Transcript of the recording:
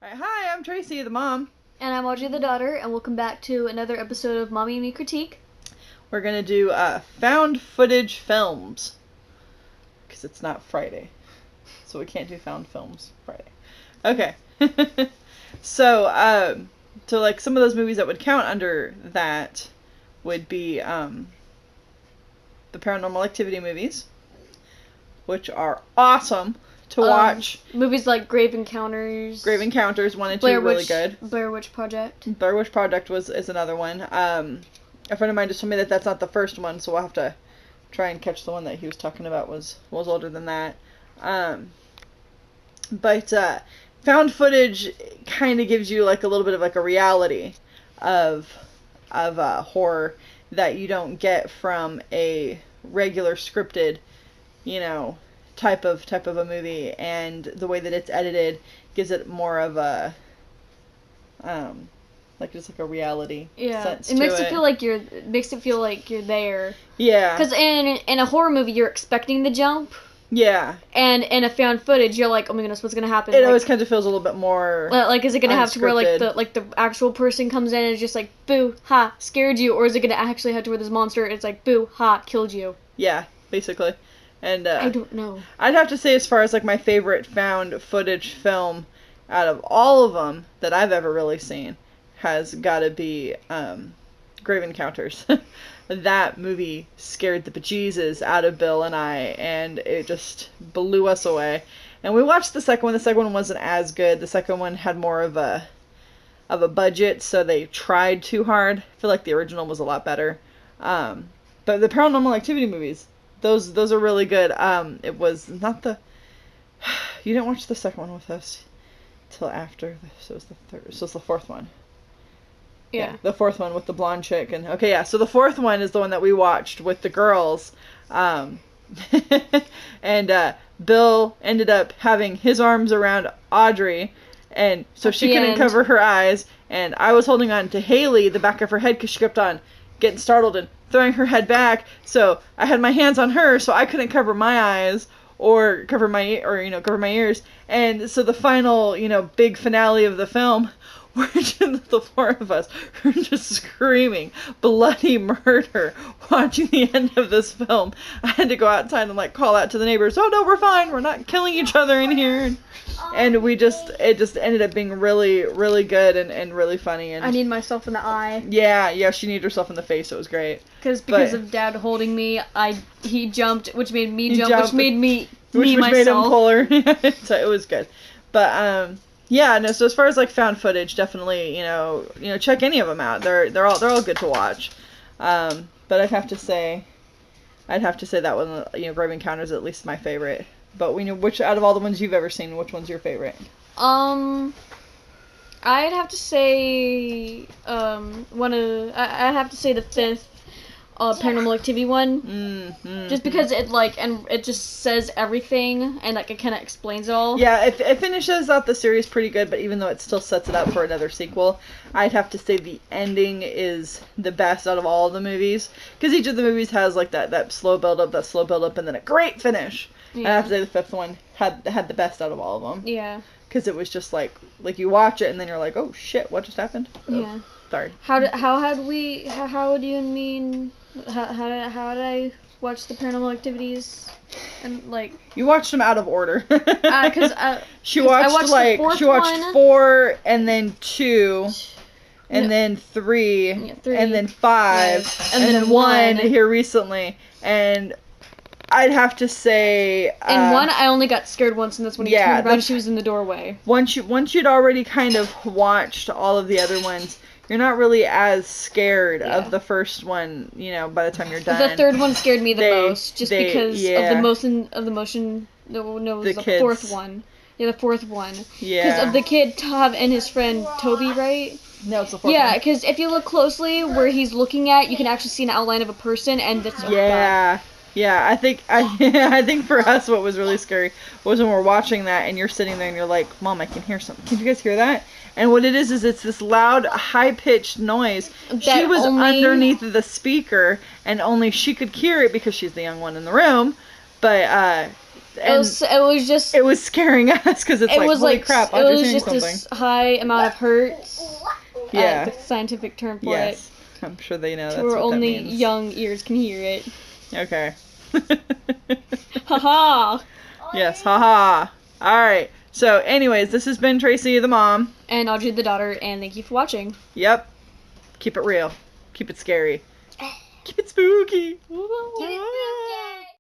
Alright, hi, I'm Tracy, the mom. And I'm Audrey, the daughter, and welcome back to another episode of Mommy and Me Critique. We're gonna do found footage films. Because it's not Friday. So we can't do found films Friday. Okay. So like some of those movies that would count under that would be the Paranormal Activity movies, which are awesome to watch. Movies like Grave Encounters. Grave Encounters 1 and 2 are really good. Blair WItch Project. Blair WItch Project is another one. A friend of mine just told me that that's not the first one, so we'll have to try and catch the one that he was talking about was older than that. But found footage kind of gives you like a little bit of like a reality of horror that you don't get from a regular scripted, type of a movie, and the way that it's edited gives it more of a like just like a reality sense it makes it feel like you're there. Yeah. Because in a horror movie you're expecting the jump. Yeah. And in a found footage you're like, oh my goodness, what's gonna happen? It always kind of feels a little bit more like, is it gonna have to where the actual person comes in and is just like, boo, ha, scared you, or is it gonna actually have to where this monster it's like, boo, ha, killed you? Yeah, basically. And I don't know. I'd have to say, as far as like my favorite found footage film out of all of them that I've ever really seen has got to be Grave Encounters. That movie scared the bejesus out of Bill and I, and it just blew us away. And we watched the second one. The second one wasn't as good. The second one had more of a budget, so they tried too hard. I feel like the original was a lot better. But the Paranormal Activity movies, those are really good. It was not the... You didn't watch the second one with us till after, so it was the third. So it's the fourth one. Yeah. The fourth one with the blonde chick. And okay, yeah, so the fourth one is the one that we watched with the girls. And Bill ended up having his arms around Audrey, and so she couldn't cover her eyes, and I was holding on to Haley, the back of her head, because she kept on getting startled and throwing her head back, so I had my hands on her, so I couldn't cover my eyes or cover my ears. And so the final, big finale of the film, we're just, the four of us were just screaming bloody murder watching the end of this film. I had to go outside and call out to the neighbors, oh no, we're fine, we're not killing each other in here. And it just ended up being really, really good and really funny. And I need myself in the eye. Yeah, she needed herself in the face, so it was great. Because of Dad holding me, he jumped, which made me jump, which made me myself. Made him pull her. So it was good. But yeah, no. So as far as found footage, definitely check any of them out. They're all good to watch. But I'd have to say that one, Grave Encounters, is at least my favorite. But which out of all the ones you've ever seen, which one's your favorite? I'd have to say I'd have to say the fifth Paranormal Activity one. Just because it just says everything and it kind of explains it all. Yeah, it finishes out the series pretty good, but even though it still sets it up for another sequel, I'd have to say the ending is the best out of all of the movies, because each of the movies has that slow build up, and then a great finish. Yeah. I have to say the fifth one had the best out of all of them. Yeah. Because it was just like you watch it and then you're like, oh shit, what just happened? Oh, yeah. Sorry. How do you mean? How did I watch the Paranormal Activities? And you watched them out of order. She watched she watched 4 and then 2. And then 3, and then 5, and then 1 here recently. And I'd have to say... in 1, I only got scared once, and that's when he turned around and she was in the doorway. Once you'd already kind of watched all of the other ones, you're not really as scared of the first one, by the time you're done. The third one scared me the most, just because of the motion... No, it was the fourth one. Yeah, the fourth one. Yeah. Because of the kid, Tav, and his friend, Toby, right? No, it's the fourth one. Yeah, because if you look closely where he's looking at, you can actually see an outline of a person, and that's... Yeah. Yeah, I think for us what was really scary was when we're watching that and you're sitting there and you're like, Mom, I can hear something. Can you guys hear that? And what it is it's this loud, high-pitched noise. She was underneath the speaker and only she could hear it because she's the young one in the room. But It was scaring us because it's like, holy crap, Audrey's hearing something. It was just this high amount of hertz. Yeah. The scientific term for it. I'm sure they know that's where what that only means. young ears can hear it. Okay. Haha. Yes, haha. Alright. So, anyways, this has been Tracy, the mom. And Audrey, the daughter, and thank you for watching. Yep. Keep it real. Keep it scary. Keep it spooky.